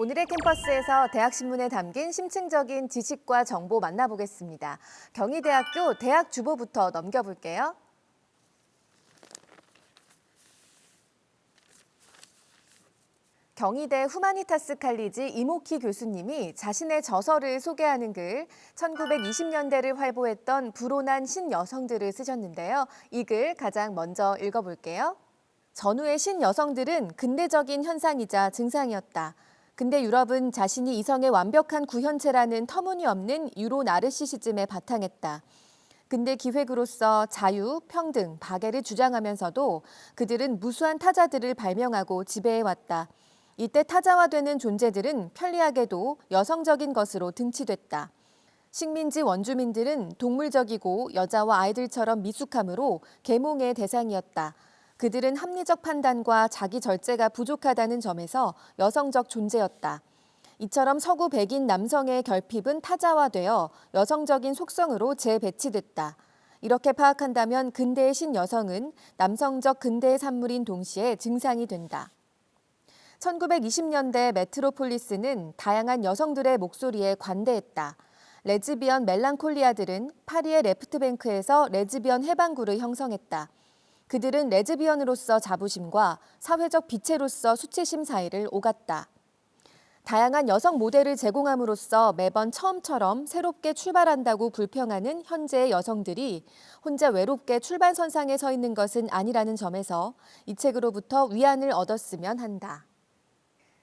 오늘의 캠퍼스에서 대학신문에 담긴 심층적인 지식과 정보 만나보겠습니다. 경희대학교 대학 주보부터 넘겨볼게요. 경희대 후마니타스 칼리지 이모키 교수님이 자신의 저서를 소개하는 글, 1920년대를 활보했던 불온한 신여성들을 쓰셨는데요. 이 글 가장 먼저 읽어볼게요. 전후의 신여성들은 근대적인 현상이자 증상이었다. 근대 유럽은 자신이 이성의 완벽한 구현체라는 터무니없는 유로 나르시시즘에 바탕했다. 근대 기획으로서 자유, 평등, 박애를 주장하면서도 그들은 무수한 타자들을 발명하고 지배해왔다. 이때 타자화되는 존재들은 편리하게도 여성적인 것으로 등치됐다. 식민지 원주민들은 동물적이고 여자와 아이들처럼 미숙함으로 계몽의 대상이었다. 그들은 합리적 판단과 자기 절제가 부족하다는 점에서 여성적 존재였다. 이처럼 서구 백인 남성의 결핍은 타자화되어 여성적인 속성으로 재배치됐다. 이렇게 파악한다면 근대의 신여성은 남성적 근대의 산물인 동시에 증상이 된다. 1920년대 메트로폴리스는 다양한 여성들의 목소리에 관대했다. 레즈비언 멜랑콜리아들은 파리의 레프트뱅크에서 레즈비언 해방구를 형성했다. 그들은 레즈비언으로서 자부심과 사회적 비체로서 수치심 사이를 오갔다. 다양한 여성 모델을 제공함으로써 매번 처음처럼 새롭게 출발한다고 불평하는 현재의 여성들이 혼자 외롭게 출발선상에 서 있는 것은 아니라는 점에서 이 책으로부터 위안을 얻었으면 한다.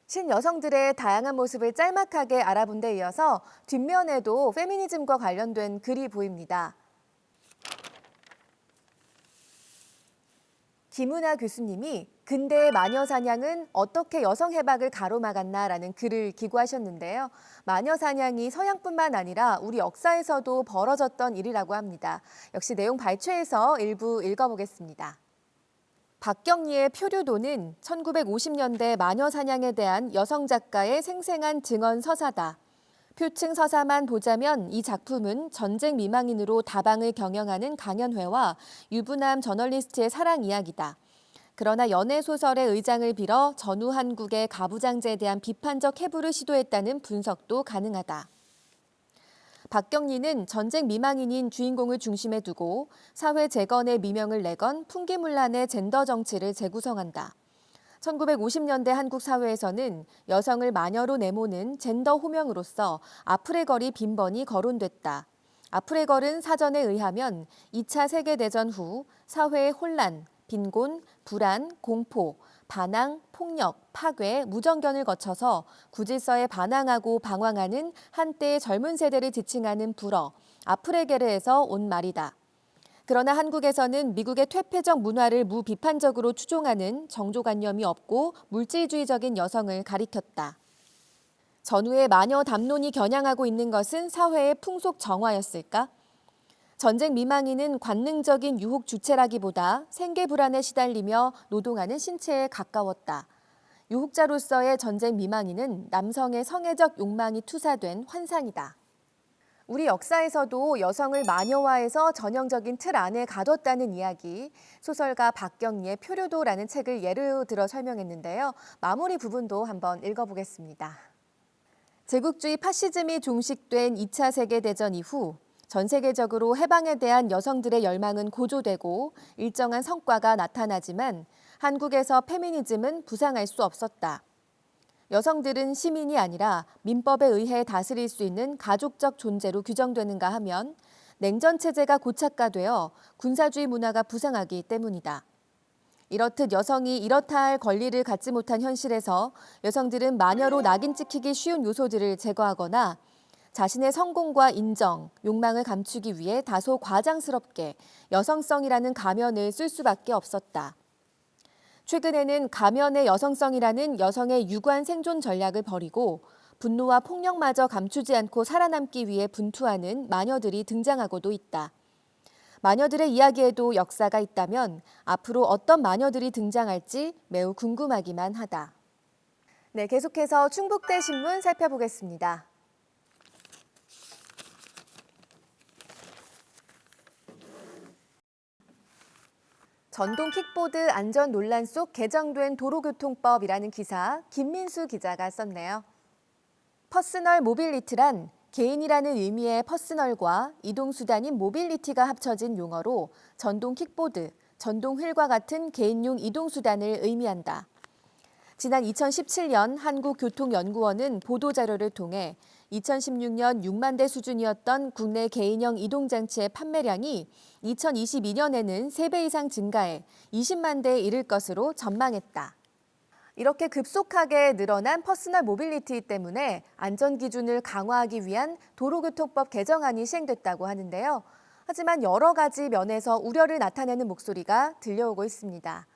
신여성들의 다양한 모습을 짤막하게 알아본 데 이어서 뒷면에도 페미니즘과 관련된 글이 보입니다. 김은하 교수님이 근대의 마녀 사냥은 어떻게 여성 해박을 가로막았나라는 글을 기고하셨는데요. 마녀 사냥이 서양뿐만 아니라 우리 역사에서도 벌어졌던 일이라고 합니다. 역시 내용 발췌해서 일부 읽어보겠습니다. 박경리의 표류도는 1950년대 마녀 사냥에 대한 여성 작가의 생생한 증언 서사다. 표층 서사만 보자면 이 작품은 전쟁 미망인으로 다방을 경영하는 강연회와 유부남 저널리스트의 사랑 이야기다. 그러나 연애 소설의 의장을 빌어 전후 한국의 가부장제에 대한 비판적 해부를 시도했다는 분석도 가능하다. 박경리는 전쟁 미망인인 주인공을 중심에 두고 사회 재건의 미명을 내건 풍기문란의 젠더 정치를 재구성한다. 1950년대 한국 사회에서는 여성을 마녀로 내모는 젠더 호명으로서 아프레걸이 빈번히 거론됐다. 아프레걸은 사전에 의하면 2차 세계대전 후 사회의 혼란, 빈곤, 불안, 공포, 반항, 폭력, 파괴, 무정견을 거쳐서 구질서에 반항하고 방황하는 한때의 젊은 세대를 지칭하는 불어, 아프레게르에서 온 말이다. 그러나 한국에서는 미국의 퇴폐적 문화를 무비판적으로 추종하는 정조관념이 없고 물질주의적인 여성을 가리켰다. 전후의 마녀 담론이 겨냥하고 있는 것은 사회의 풍속 정화였을까? 전쟁 미망인은 관능적인 유혹 주체라기보다 생계 불안에 시달리며 노동하는 신체에 가까웠다. 유혹자로서의 전쟁 미망인은 남성의 성애적 욕망이 투사된 환상이다. 우리 역사에서도 여성을 마녀화해서 전형적인 틀 안에 가뒀다는 이야기, 소설가 박경리의 표류도라는 책을 예로 들어 설명했는데요. 마무리 부분도 한번 읽어보겠습니다. 제국주의 파시즘이 종식된 2차 세계대전 이후 전 세계적으로 해방에 대한 여성들의 열망은 고조되고 일정한 성과가 나타나지만 한국에서 페미니즘은 부상할 수 없었다. 여성들은 시민이 아니라 민법에 의해 다스릴 수 있는 가족적 존재로 규정되는가 하면 냉전 체제가 고착화되어 군사주의 문화가 부상하기 때문이다. 이렇듯 여성이 이렇다 할 권리를 갖지 못한 현실에서 여성들은 마녀로 낙인 찍히기 쉬운 요소들을 제거하거나 자신의 성공과 인정, 욕망을 감추기 위해 다소 과장스럽게 여성성이라는 가면을 쓸 수밖에 없었다. 최근에는 가면의 여성성이라는 여성의 유관 생존 전략을 버리고 분노와 폭력마저 감추지 않고 살아남기 위해 분투하는 마녀들이 등장하고도 있다. 마녀들의 이야기에도 역사가 있다면 앞으로 어떤 마녀들이 등장할지 매우 궁금하기만 하다. 네, 계속해서 충북대 신문 살펴보겠습니다. 전동 킥보드 안전 논란 속 개정된 도로교통법이라는 기사 김민수 기자가 썼네요. 퍼스널 모빌리티란 개인이라는 의미의 퍼스널과 이동수단인 모빌리티가 합쳐진 용어로 전동 킥보드, 전동 휠과 같은 개인용 이동수단을 의미한다. 지난 2017년 한국교통연구원은 보도자료를 통해 2016년 6만 대 수준이었던 국내 개인형 이동장치의 판매량이 2022년에는 3배 이상 증가해 20만 대에 이를 것으로 전망했다. 이렇게 급속하게 늘어난 퍼스널 모빌리티 때문에 안전기준을 강화하기 위한 도로교통법 개정안이 시행됐다고 하는데요. 하지만 여러 가지 면에서 우려를 나타내는 목소리가 들려오고 있습니다.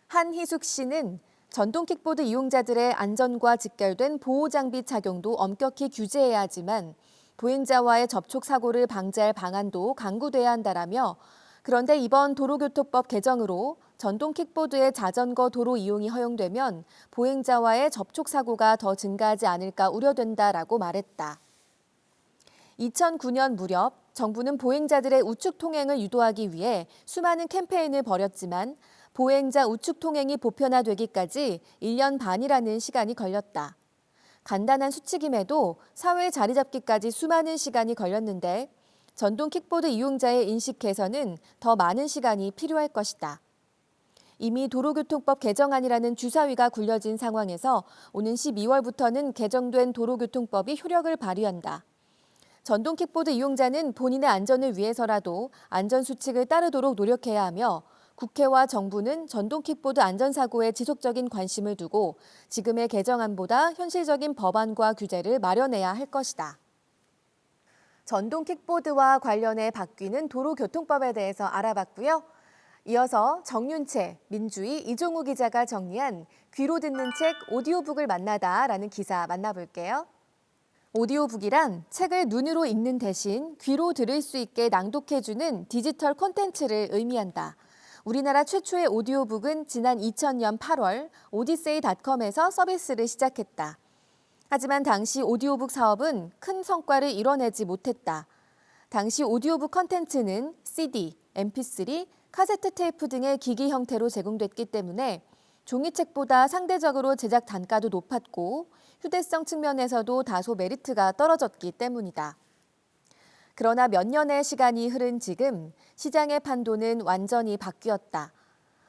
한희숙 씨는 전동 킥보드 이용자들의 안전과 직결된 보호장비 착용도 엄격히 규제해야 하지만 보행자와의 접촉 사고를 방지할 방안도 강구돼야 한다라며 그런데 이번 도로교통법 개정으로 전동 킥보드의 자전거 도로 이용이 허용되면 보행자와의 접촉 사고가 더 증가하지 않을까 우려된다라고 말했다. 2009년 무렵 정부는 보행자들의 우측 통행을 유도하기 위해 수많은 캠페인을 벌였지만 보행자 우측 통행이 보편화되기까지 1년 반이라는 시간이 걸렸다. 간단한 수칙임에도 사회에 자리 잡기까지 수많은 시간이 걸렸는데 전동 킥보드 이용자의 인식 개선은 더 많은 시간이 필요할 것이다. 이미 도로교통법 개정안이라는 주사위가 굴려진 상황에서 오는 12월부터는 개정된 도로교통법이 효력을 발휘한다. 전동 킥보드 이용자는 본인의 안전을 위해서라도 안전수칙을 따르도록 노력해야 하며 국회와 정부는 전동 킥보드 안전사고에 지속적인 관심을 두고 지금의 개정안보다 현실적인 법안과 규제를 마련해야 할 것이다. 전동 킥보드와 관련해 바뀌는 도로교통법에 대해서 알아봤고요. 이어서 정윤채, 민주희, 이종우 기자가 정리한 귀로 듣는 책 오디오북을 만나다라는 기사 만나볼게요. 오디오북이란 책을 눈으로 읽는 대신 귀로 들을 수 있게 낭독해주는 디지털 콘텐츠를 의미한다. 우리나라 최초의 오디오북은 지난 2000년 8월 오디세이.com에서 서비스를 시작했다. 하지만 당시 오디오북 사업은 큰 성과를 이뤄내지 못했다. 당시 오디오북 콘텐츠는 CD, MP3, 카세트 테이프 등의 기기 형태로 제공됐기 때문에 종이책보다 상대적으로 제작 단가도 높았고 휴대성 측면에서도 다소 메리트가 떨어졌기 때문이다. 그러나 몇 년의 시간이 흐른 지금 시장의 판도는 완전히 바뀌었다.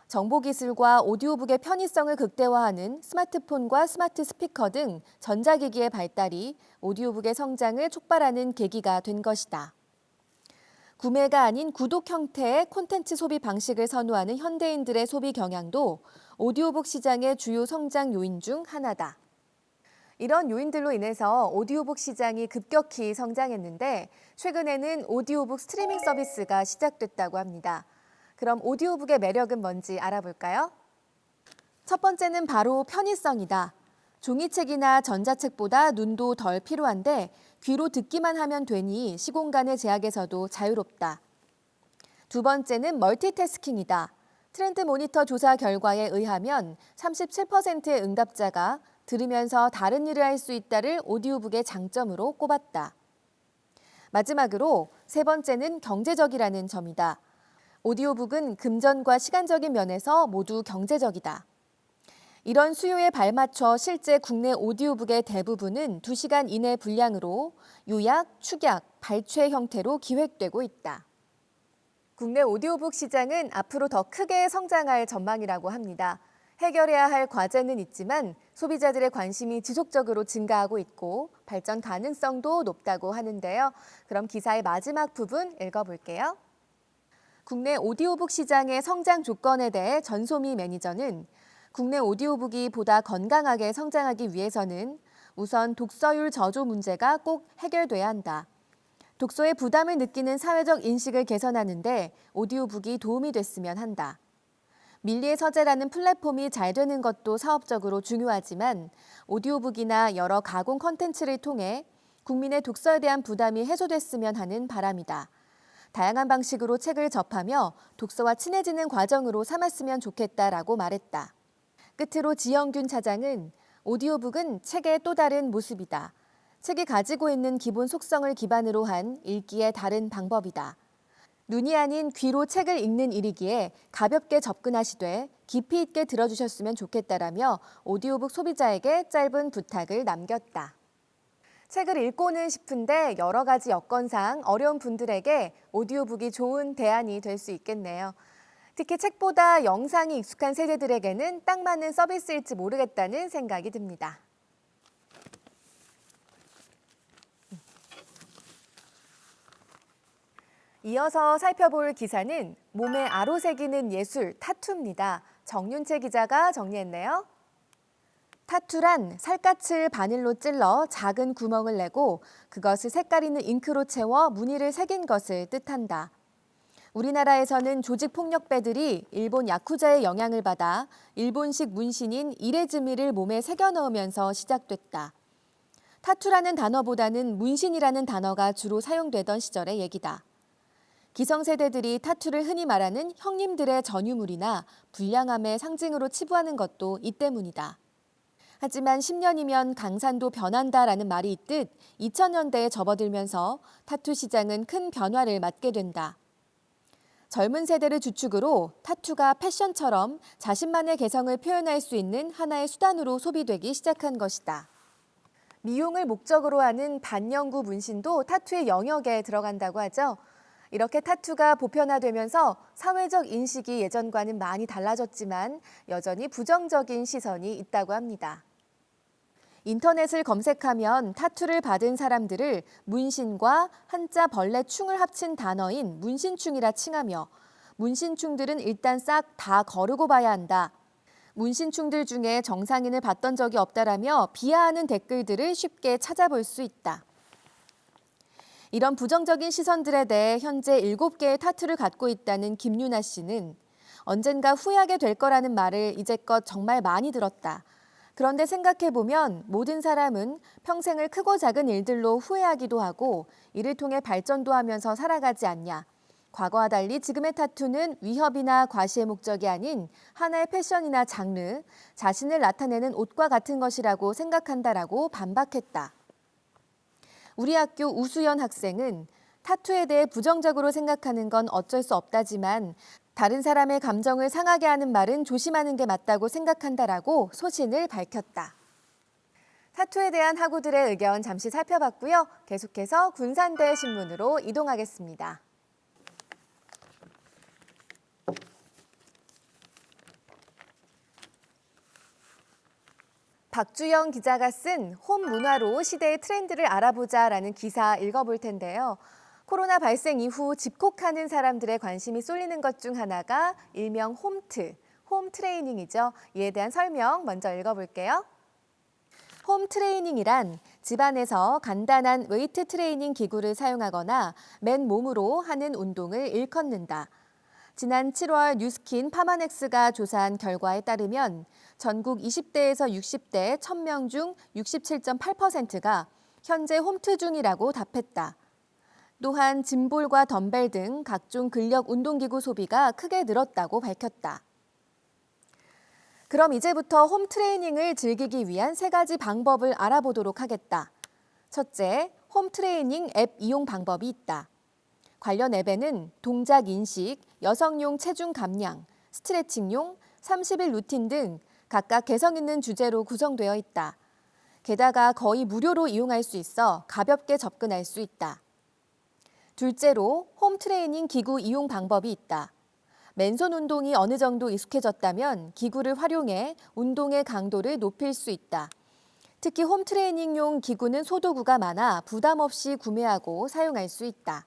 정보기술과 오디오북의 편의성을 극대화하는 스마트폰과 스마트 스피커 등 전자기기의 발달이 오디오북의 성장을 촉발하는 계기가 된 것이다. 구매가 아닌 구독 형태의 콘텐츠 소비 방식을 선호하는 현대인들의 소비 경향도 오디오북 시장의 주요 성장 요인 중 하나다. 이런 요인들로 인해서 오디오북 시장이 급격히 성장했는데 최근에는 오디오북 스트리밍 서비스가 시작됐다고 합니다. 그럼 오디오북의 매력은 뭔지 알아볼까요? 첫 번째는 바로 편의성이다. 종이책이나 전자책보다 눈도 덜 필요한데 귀로 듣기만 하면 되니 시공간의 제약에서도 자유롭다. 두 번째는 멀티태스킹이다. 트렌드 모니터 조사 결과에 의하면 37%의 응답자가 들으면서 다른 일을 할 수 있다를 오디오북의 장점으로 꼽았다. 마지막으로 세 번째는 경제적이라는 점이다. 오디오북은 금전과 시간적인 면에서 모두 경제적이다. 이런 수요에 발맞춰 실제 국내 오디오북의 대부분은 2시간 이내 분량으로 요약, 축약, 발췌 형태로 기획되고 있다. 국내 오디오북 시장은 앞으로 더 크게 성장할 전망이라고 합니다. 해결해야 할 과제는 있지만 소비자들의 관심이 지속적으로 증가하고 있고 발전 가능성도 높다고 하는데요. 그럼 기사의 마지막 부분 읽어볼게요. 국내 오디오북 시장의 성장 조건에 대해 전소미 매니저는 국내 오디오북이 보다 건강하게 성장하기 위해서는 우선 독서율 저조 문제가 꼭 해결돼야 한다. 독서에 부담을 느끼는 사회적 인식을 개선하는 데 오디오북이 도움이 됐으면 한다. 밀리의 서재라는 플랫폼이 잘 되는 것도 사업적으로 중요하지만 오디오북이나 여러 가공 콘텐츠를 통해 국민의 독서에 대한 부담이 해소됐으면 하는 바람이다. 다양한 방식으로 책을 접하며 독서와 친해지는 과정으로 삼았으면 좋겠다라고 말했다. 끝으로 지영균 차장은 오디오북은 책의 또 다른 모습이다. 책이 가지고 있는 기본 속성을 기반으로 한 읽기의 다른 방법이다. 눈이 아닌 귀로 책을 읽는 일이기에 가볍게 접근하시되 깊이 있게 들어주셨으면 좋겠다라며 오디오북 소비자에게 짧은 부탁을 남겼다. 책을 읽고는 싶은데 여러 가지 여건상 어려운 분들에게 오디오북이 좋은 대안이 될 수 있겠네요. 특히 책보다 영상이 익숙한 세대들에게는 딱 맞는 서비스일지 모르겠다는 생각이 듭니다. 이어서 살펴볼 기사는 몸에 아로새기는 예술, 타투입니다. 정윤채 기자가 정리했네요. 타투란 살갗을 바늘로 찔러 작은 구멍을 내고 그것을 색깔 있는 잉크로 채워 무늬를 새긴 것을 뜻한다. 우리나라에서는 조직폭력배들이 일본 야쿠자의 영향을 받아 일본식 문신인 이레즈미를 몸에 새겨 넣으면서 시작됐다. 타투라는 단어보다는 문신이라는 단어가 주로 사용되던 시절의 얘기다. 기성세대들이 타투를 흔히 말하는 형님들의 전유물이나 불량함의 상징으로 치부하는 것도 이 때문이다. 하지만 10년이면 강산도 변한다라는 말이 있듯 2000년대에 접어들면서 타투 시장은 큰 변화를 맞게 된다. 젊은 세대를 주축으로 타투가 패션처럼 자신만의 개성을 표현할 수 있는 하나의 수단으로 소비되기 시작한 것이다. 미용을 목적으로 하는 반영구 문신도 타투의 영역에 들어간다고 하죠. 이렇게 타투가 보편화되면서 사회적 인식이 예전과는 많이 달라졌지만 여전히 부정적인 시선이 있다고 합니다. 인터넷을 검색하면 타투를 받은 사람들을 문신과 한자 벌레충을 합친 단어인 문신충이라 칭하며 문신충들은 일단 싹 다 거르고 봐야 한다. 문신충들 중에 정상인을 봤던 적이 없다라며 비하하는 댓글들을 쉽게 찾아볼 수 있다. 이런 부정적인 시선들에 대해 현재 7개의 타투를 갖고 있다는 김유나 씨는 언젠가 후회하게 될 거라는 말을 이제껏 정말 많이 들었다. 그런데 생각해보면 모든 사람은 평생을 크고 작은 일들로 후회하기도 하고 이를 통해 발전도 하면서 살아가지 않냐. 과거와 달리 지금의 타투는 위협이나 과시의 목적이 아닌 하나의 패션이나 장르, 자신을 나타내는 옷과 같은 것이라고 생각한다라고 반박했다. 우리 학교 우수연 학생은 타투에 대해 부정적으로 생각하는 건 어쩔 수 없다지만 다른 사람의 감정을 상하게 하는 말은 조심하는 게 맞다고 생각한다라고 소신을 밝혔다. 타투에 대한 학우들의 의견 잠시 살펴봤고요. 계속해서 군산대 신문으로 이동하겠습니다. 박주영 기자가 쓴 홈 문화로 시대의 트렌드를 알아보자라는 기사 읽어볼 텐데요. 코로나 발생 이후 집콕하는 사람들의 관심이 쏠리는 것 중 하나가 일명 홈트, 홈 트레이닝이죠. 이에 대한 설명 먼저 읽어볼게요. 홈 트레이닝이란 집안에서 간단한 웨이트 트레이닝 기구를 사용하거나 맨몸으로 하는 운동을 일컫는다. 지난 7월 뉴스킨 파마넥스가 조사한 결과에 따르면 전국 20대에서 60대 1000명 중 67.8%가 현재 홈트 중이라고 답했다. 또한 짐볼과 덤벨 등 각종 근력 운동기구 소비가 크게 늘었다고 밝혔다. 그럼 이제부터 홈 트레이닝을 즐기기 위한 3가지 방법을 알아보도록 하겠다. 첫째, 홈 트레이닝 앱 이용 방법이 있다. 관련 앱에는 동작 인식, 여성용 체중 감량, 스트레칭용, 30일 루틴 등 각각 개성 있는 주제로 구성되어 있다. 게다가 거의 무료로 이용할 수 있어 가볍게 접근할 수 있다. 둘째로 홈 트레이닝 기구 이용 방법이 있다. 맨손 운동이 어느 정도 익숙해졌다면 기구를 활용해 운동의 강도를 높일 수 있다. 특히 홈 트레이닝용 기구는 소도구가 많아 부담 없이 구매하고 사용할 수 있다.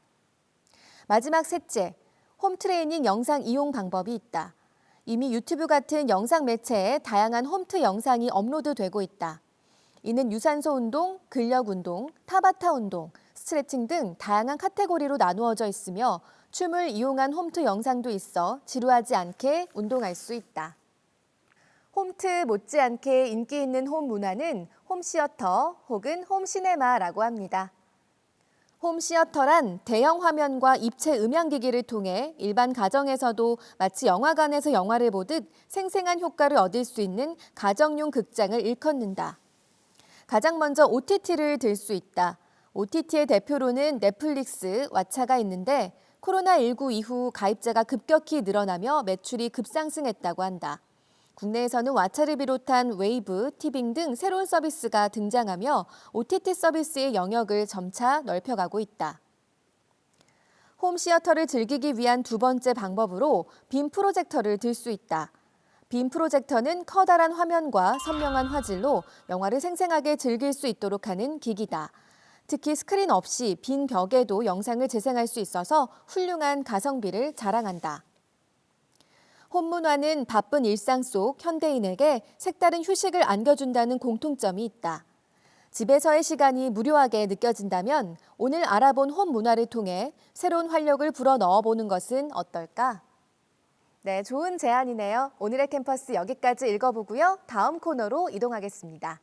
마지막 셋째, 홈 트레이닝 영상 이용 방법이 있다. 이미 유튜브 같은 영상 매체에 다양한 홈트 영상이 업로드되고 있다. 이는 유산소 운동, 근력 운동, 타바타 운동, 스트레칭 등 다양한 카테고리로 나누어져 있으며 춤을 이용한 홈트 영상도 있어 지루하지 않게 운동할 수 있다. 홈트 못지않게 인기 있는 홈 문화는 홈시어터 혹은 홈시네마라고 합니다. 홈시어터란 대형 화면과 입체 음향기기를 통해 일반 가정에서도 마치 영화관에서 영화를 보듯 생생한 효과를 얻을 수 있는 가정용 극장을 일컫는다. 가장 먼저 OTT를 들 수 있다. OTT의 대표로는 넷플릭스, 왓챠가 있는데 코로나19 이후 가입자가 급격히 늘어나며 매출이 급상승했다고 한다. 국내에서는 왓챠를 비롯한 웨이브, 티빙 등 새로운 서비스가 등장하며 OTT 서비스의 영역을 점차 넓혀가고 있다. 홈시어터를 즐기기 위한 두 번째 방법으로 빔 프로젝터를 들 수 있다. 빔 프로젝터는 커다란 화면과 선명한 화질로 영화를 생생하게 즐길 수 있도록 하는 기기다. 특히 스크린 없이 빈 벽에도 영상을 재생할 수 있어서 훌륭한 가성비를 자랑한다. 홈문화는 바쁜 일상 속 현대인에게 색다른 휴식을 안겨준다는 공통점이 있다. 집에서의 시간이 무료하게 느껴진다면 오늘 알아본 홈문화를 통해 새로운 활력을 불어 넣어보는 것은 어떨까? 네, 좋은 제안이네요. 오늘의 캠퍼스 여기까지 읽어보고요. 다음 코너로 이동하겠습니다.